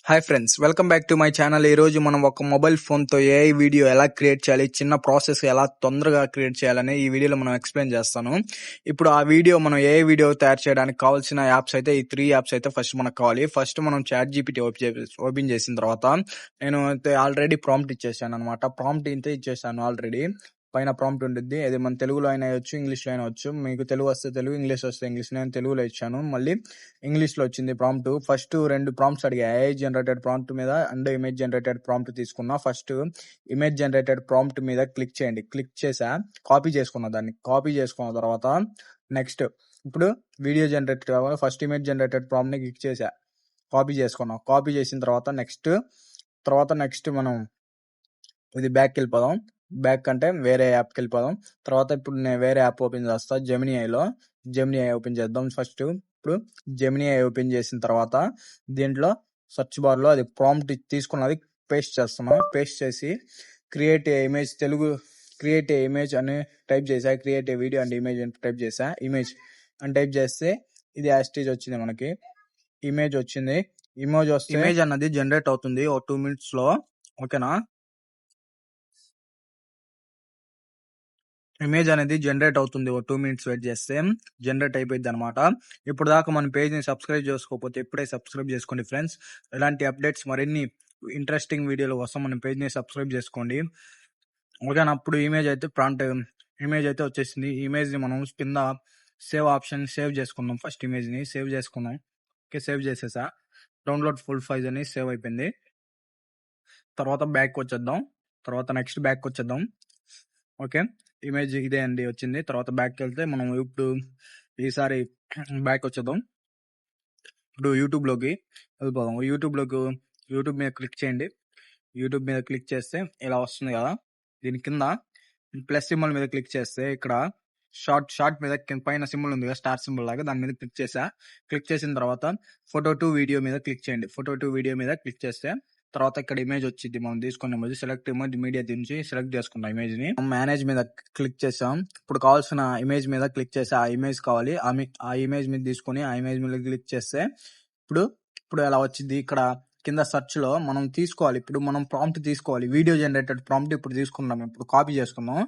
Hi friends, welcome back to my channel. ఈ రోజు మనం ఒక మొబైల్ ఫోన్ తో ఏఐ వీడియో ఎలా క్రియేట్ చేయాలి, చిన్న ప్రాసెస్ ఎలా తొందరగా క్రియేట్ చేయాలని ఈ వీడియోలో మనం ఎక్స్ప్లెయిన్ చేస్తాను. ఇప్పుడు ఆ వీడియో మనం ఏఐ వీడియో తయారు చేయడానికి కావాల్సిన యాప్స్ అయితే ఈ 3 యాప్స్ అయితే ఫస్ట్ మనకు కావాలి. ఫస్ట్ మనం చాట్ జీపీటీ ఓపెన్ చేసిన తర్వాత నేను ఆల్రెడీ ప్రాంప్ట్ ఇచ్చేసాను అనమాట. ప్రాంప్ట్ అయితే ఇచ్చేసాను ఆల్రెడీ. పైన ప్రాంప్ట్ ఉంటుంది. అది మన తెలుగులో అయినా వచ్చు, ఇంగ్లీష్లో అయినా వచ్చు. మీకు తెలుగు వస్తే తెలుగు, ఇంగ్లీష్ వస్తే ఇంగ్లీష్. నేను తెలుగులో ఇచ్చాను, మళ్ళీ ఇంగ్లీష్ లో వచ్చింది ప్రాంప్ట్. ఫస్ట్ 2 ప్రాంప్ట్స్ అడిగా. ఏఐ జనరేటెడ్ ప్రాంప్ట్ మీద అండ్ ఇమేజ్ జనరేటెడ్ ప్రాంప్ట్ తీసుకున్నా. ఫస్ట్ ఇమేజ్ జనరేటెడ్ ప్రాంప్ట్ మీద క్లిక్ చేయండి. క్లిక్ చేసా, కాపీ చేసుకున్నా. దాన్ని కాపీ చేసుకున్న తర్వాత నెక్స్ట్ ఇప్పుడు వీడియో జనరేటెడ్ కావాలి. ఫస్ట్ ఇమేజ్ జనరేటెడ్ ప్రాంప్ట్ ని క్లిక్ చేసా, కాపీ చేసుకున్నాం. కాపీ చేసిన తర్వాత నెక్స్ట్ మనం ఇది బ్యాక్ వెళ్ళిపోదాం. బ్యాక్ అంటే వేరే యాప్కి వెళ్ళిపోదాం. తర్వాత ఇప్పుడు నేను వేరే యాప్ ఓపెన్ చేస్తా. జెమినీ ఐ ఓపెన్ చేద్దాం ఫస్ట్. ఇప్పుడు జెమినీ ఐ ఓపెన్ చేసిన తర్వాత దీంట్లో సెర్చ్ బార్ లో అది ప్రాంప్ట్ తీసుకున్నది పేస్ట్ చేస్తున్నాం. పేస్ట్ చేసి క్రియేట్ ఏ ఇమేజ్ అని టైప్ చేసా. Create a video and image అని టైప్ చేసా. ఇమేజ్ అని టైప్ చేస్తే ఇది యాస్టేజ్ వచ్చింది. మనకి ఇమేజ్ వచ్చింది. ఇమేజ్ అన్నది జనరేట్ అవుతుంది ఒక 2 minutes లో. ఓకేనా, ఇమేజ్ అనేది జనరేట్ అవుతుంది. ఒక 2 minutes వెయిట్ చేస్తే జనరేట్ అయిపోయింది అనమాట. ఇప్పుడు దాకా మన పేజ్ ని సబ్స్క్రైబ్ చేసుకోకపోతే ఇప్పుడే సబ్స్క్రైబ్ చేసుకోండి ఫ్రెండ్స్. ఇలాంటి అప్డేట్స్ మరిన్ని ఇంట్రెస్టింగ్ వీడియోల కోసం మన పేజ్ ని సబ్స్క్రైబ్ చేసుకోండి. ఓకేనా, అప్పుడు ఇమేజ్ అయితే వచ్చేసింది. ఇమేజ్ ని మనం కింద సేవ్ ఆప్షన్ సేవ్ చేసుకుందాం. ఫస్ట్ ఇమేజ్ ని సేవ్ చేసుకుందాం. ఓకే, సేవ్ చేసేసా. డౌన్లోడ్ ఫుల్ ఫైల్ అని సేవ్ అయిపోయింది. తర్వాత బ్యాక్ వచ్చేద్దాం. నెక్స్ట్ బ్యాక్ వచ్చేద్దాం. ఓకే, ఇమేజ్ ఇదే అండి వచ్చింది. తర్వాత బ్యాక్ వెళ్తే మనం ఇప్పుడు ఈసారి బ్యాక్ వచ్చేద్దాం. ఇప్పుడు యూట్యూబ్ లోకి వెళ్ళిపోదాం. యూట్యూబ్ మీద క్లిక్ చేయండి. యూట్యూబ్ మీద క్లిక్ చేస్తే ఇలా వస్తుంది కదా. దీని కింద ప్లస్ సింబల్ మీద క్లిక్ చేస్తే ఇక్కడ షార్ట్ మీద పైన సింబల్ ఉంది కదా, స్టార్ సింబల్ లాగా, దాని మీద క్లిక్ చేసా. క్లిక్ చేసిన తర్వాత ఫోటో టు వీడియో మీద క్లిక్ చేయండి. ఫోటో టు వీడియో మీద క్లిక్ చేస్తే తర్వాత ఇక్కడ ఇమేజ్ వచ్చింది. మనం తీసుకున్న ఇమేజ్ సెలెక్ట్ ఇమేజ్ మీడియా నుంచి సెలెక్ట్ చేసుకున్న ఇమేజ్ ని మేనేజ్ మీద క్లిక్ చేసాం. ఇప్పుడు కావాల్సిన ఇమేజ్ మీద క్లిక్ చేసి ఆ ఇమేజ్ కావాలి. ఆ ఇమేజ్ మీద తీసుకొని ఆ ఇమేజ్ మీద క్లిక్ చేస్తే ఇప్పుడు ఎలా వచ్చింది. ఇక్కడ కింద సెర్చ్ లో మనం తీసుకోవాలి. ఇప్పుడు మనం ప్రాంప్ట్ తీసుకోవాలి. వీడియో జనరేటెడ్ ప్రాంప్ట్ ఇప్పుడు తీసుకున్నాం. ఇప్పుడు కాపీ చేసుకుందాం.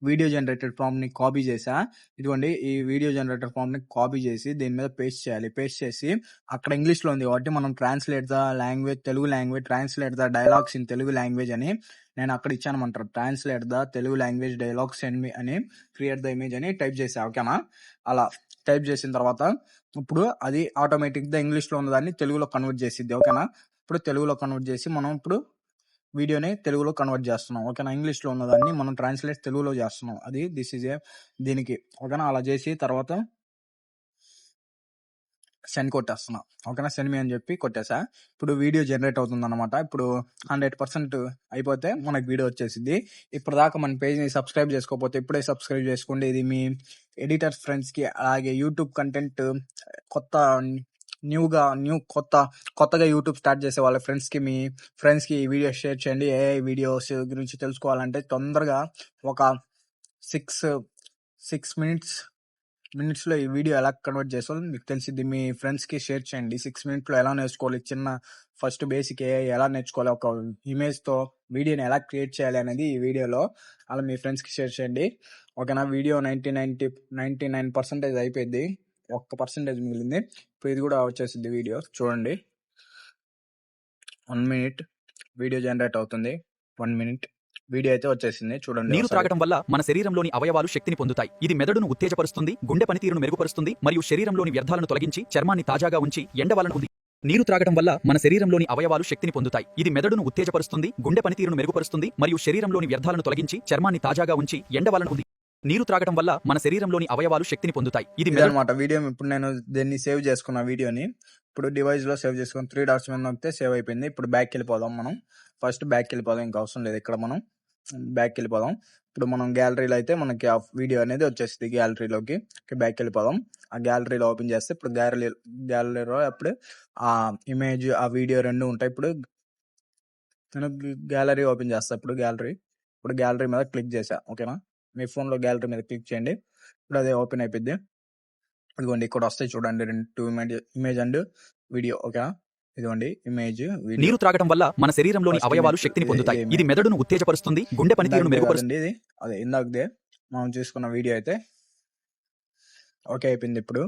వీడియో జనరేటెడ్ ప్రాంప్ట్ ని కాపీ చేసా. ఇదిగోండి, ఈ వీడియో జనరేటెడ్ ప్రాంప్ట్ ని కాపీ చేసి దీని మీద పేస్ట్ చేయాలి. పేస్ట్ చేసి అక్కడ ఇంగ్లీష్ లో ఉంది కాబట్టి మనం translate the language Telugu language, translate the dialogues in Telugu language అని నేను అక్కడ ఇచ్చానమంటారు. Translate the Telugu language dialogues అని క్రియేట్ ద ఇమేజ్ అని టైప్ చేసా. ఓకేనా, అలా టైప్ చేసిన తర్వాత ఇప్పుడు అది ఆటోమేటిక్ గా ఇంగ్లీష్ లో ఉన్న దాన్ని తెలుగులో కన్వర్ట్ చేసిద్ది. ఓకేనా, ఇప్పుడు తెలుగులో కన్వర్ట్ చేసి మనం ఇప్పుడు వీడియోని తెలుగులో కన్వర్ట్ చేస్తున్నాం. ఓకేనా, ఇంగ్లీష్ లో ఉన్నదాన్ని మనం ట్రాన్స్లేట్ తెలుగులో చేస్తున్నాం. అది దీనికి. ఓకేనా, అలా చేసి తర్వాత సెండ్ కొట్టేస్తున్నా. ఓకేనా, సెండ్ మీ అని చెప్పి కొట్టేసా. ఇప్పుడు వీడియో జనరేట్ అవుతుంది అనమాట. ఇప్పుడు 100% అయిపోతే మనకి వీడియో వచ్చేసింది. ఇప్పుడు దాకా మన పేజ్ ని సబ్స్క్రైబ్ చేసుకోకపోతే ఇప్పుడే సబ్స్క్రైబ్ చేసుకోండి. ఇది మీ ఎడిటర్స్ ఫ్రెండ్స్ కి, అలాగే యూట్యూబ్ కంటెంట్ కొత్తగా యూట్యూబ్ స్టార్ట్ చేసే వాళ్ళ ఫ్రెండ్స్ కి, మీ ఫ్రెండ్స్ కి ఈ వీడియో షేర్ చేయండి. ఏఐ వీడియోస్ గురించి తెలుసుకోవాలంటే తొందరగా ఒక 6 మినిట్స్ లో ఈ వీడియో ఎలా కన్వర్ట్ చేసుకోవాలి మీకు తెలిసింది. మీ ఫ్రెండ్స్ కి షేర్ చేయండి. 6 minutes లో ఎలా నేర్చుకోవాలి, చిన్న ఫస్ట్ బేసిక్ ఏఐ ఎలా నేర్చుకోవాలి, ఒక ఇమేజ్ తో వీడియోని ఎలా క్రియేట్ చేయాలి అనేది ఈ వీడియోలో అలా మీ ఫ్రెండ్స్ కి షేర్ చేయండి. ఓకేనా, వీడియో 99% అయిపోయింది. 1% మిగిలింది. ఇప్పుడు ఇది కూడా వచ్చేసింది. వీడియో చూడండి. 1 minute వీడియో జనరేట్ అవుతుంది. 1 minute వీడియో అయితే వచ్చేసింది. చూడండి. నీరు త్రాగటం వల్ల మన శరీరంలోని అవయవాలు శక్తిని పొందుతాయి. ఇది మెదడును ఉత్తేజపరుస్తుంది, గుండె పనితీరును మెరుగుపరుస్తుంది మరియు శరీరంలోని వ్యర్థాలను తొలగించి చర్మాన్ని తాజాగా ఉంచి ఎండవలన ఉంది. నీరు త్రాగటం వల్ల మన శరీరంలోని అవయవాలు శక్తిని పొందుతాయి. ఇది మెదడును ఉత్తేజపరుస్తుంది, గుండె పనితీరును మెరుగుపరుస్తుంది మరియు శరీరంలోని వ్యర్థాలను తొలగించి చర్మాన్ని తాజాగా ఉంచి ఎండవలన ఉంది. నీరు త్రాగటం వల్ల మన శరీరంలోని అవయవాలు శక్తిని పొందుతాయి. ఇది అన్నమాట వీడియో. ఇప్పుడు నేను దీన్ని సేవ్ చేసుకున్న వీడియోని ఇప్పుడు డివైస్ లో సేవ్ చేసుకుని 3 dots మీద నొక్కితే సేవ్ అయిపోయింది. ఇప్పుడు బ్యాక్ వెళ్ళిపోదాం. మనం ఫస్ట్ బ్యాక్ వెళ్ళిపోదాం. ఇంకా అవసరం లేదు. ఇక్కడ మనం బ్యాక్ వెళ్ళిపోదాం. ఇప్పుడు మనం గ్యాలరీలో అయితే మనకి ఆ వీడియో అనేది వచ్చేస్తుంది. గ్యాలరీలోకి బ్యాక్ వెళ్ళిపోదాం. ఆ గ్యాలరీలో ఓపెన్ చేస్తే ఇప్పుడు గ్యాలరీలో అప్పుడు ఆ ఇమేజ్ ఆ వీడియో 2 ఉంటాయి. ఇప్పుడు నేను గ్యాలరీ ఓపెన్ చేస్తా. ఇప్పుడు గ్యాలరీ మీద క్లిక్ చేసా. ఓకేనా, మీ ఫోన్ లో గ్యాలరీ మీద క్లిక్ చేయండి. ఇప్పుడు అదే ఓపెన్ అయిపోద్ది. ఇదిగోండి, ఇక్కడ వస్తాయి చూడండి 2 ఇమేజ్ అండ్ వీడియో. ఓకేనా, ఇదిగోండి ఇమేజ్ వీడియో నీరు త్రాగటం వల్ల మన శరీరంలోని ఫస్ట్ అవయవాలు ఇమేజ్ శక్తిని ఇది పొందుతాయి ఇది ఇది ఇమేజ్ మెదడును ఉత్తేజపరుస్తుంది గుండె పనితీరును ఇందాకదే మెరుగుపరుస్తుంది కాదండి ఇది అదే ఇందాకదే మనం చూసుకున్న వీడియో అయితే ఓకే అయిపోయింది. ఇప్పుడు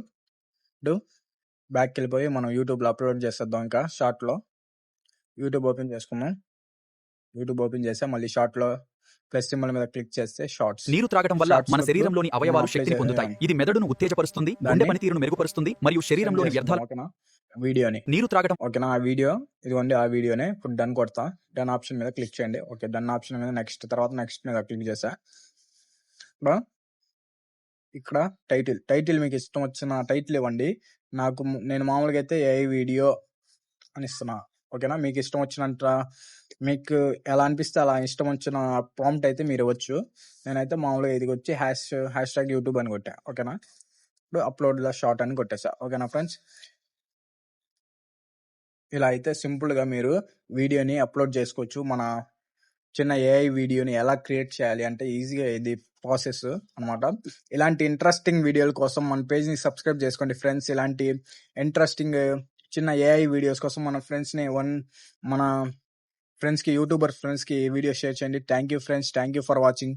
బ్యాక్కి వెళ్ళిపోయి మనం యూట్యూబ్లో అప్లోడ్ చేసేద్దాం. ఇంకా షార్ట్లో యూట్యూబ్ ఓపెన్ చేసుకుందాం. యూట్యూబ్ ఓపెన్ చేస్తే మళ్ళీ షార్ట్లో ప్లస్ సింబల్ మీద క్లిక్ చేస్తే షార్ట్స్ నీరు త్రాగటం వల్ల షార్ట్స్ మన ఇప్పుడు శరీరంలోని మనం అవయవాలు అప్లై శక్తిని పొందుతాయి ఇది మెదడును ఉత్తేజపరుస్తుంది గుండె దాన్ని పనితీరును మెరుగుపరుస్తుంది మరియు సెండ్ శరీరంలోని చేసుకుందాం. వ్యర్థాలు ఓకేనా వీడియోని నీరు త్రాగటం ఓకేనా ఆ వీడియో ఇదిగోండి ఆ వీడియోనే ఇప్పుడు డన్ కొడతా. డన్ ఆప్షన్ మీద క్లిక్ చేయండి. ఓకే డన్ ఆప్షన్ మీద నెక్స్ట్ తర్వాత నెక్స్ట్ మీద క్లిక్ చేసా. ఇప్పుడు ఇక్కడ టైటిల్ మీకు ఇష్టం వచ్చిన టైటిల్ ఇవ్వండి. నేను మామూలుగా అయితే ఏఐ వీడియో అని ఇస్తున్నా. ఓకేనా మీకు ఇష్టం వచ్చినంత మీకు ఎలా అనిపిస్తే అలా ఇష్టం వచ్చిన ప్రాంప్ట్ అయితే మీరు ఇవ్వచ్చు. నేనైతే మామూలుగా ఇది వచ్చి హ్యాష్ ట్యాగ్ యూట్యూబ్ అని కొట్టా. ఓకేనా ఇప్పుడు అప్లోడ్ ద షార్ట్ అని కొట్టేసా. ఓకేనా ఫ్రెండ్స్ ఇలా అయితే సింపుల్గా మీరు వీడియోని అప్లోడ్ చేసుకోవచ్చు. మన చిన్న ఏఐ వీడియోని ఎలా క్రియేట్ చేయాలి అంటే ఈజీగా ఇది ప్రాసెస్ అన్నమాట. ఇలాంటి ఇంట్రెస్టింగ్ వీడియోల కోసం మన పేజ్ని సబ్స్క్రైబ్ చేసుకోండి ఫ్రెండ్స్. ఇలాంటి ఇంట్రెస్టింగ్ చిన్న ఏఐ వీడియోస్ కోసం మన ఫ్రెండ్స్కి యూట్యూబర్ ఫ్రెండ్స్కి వీడియో షేర్ చేయండి. Thank you friends. Thank you for watching.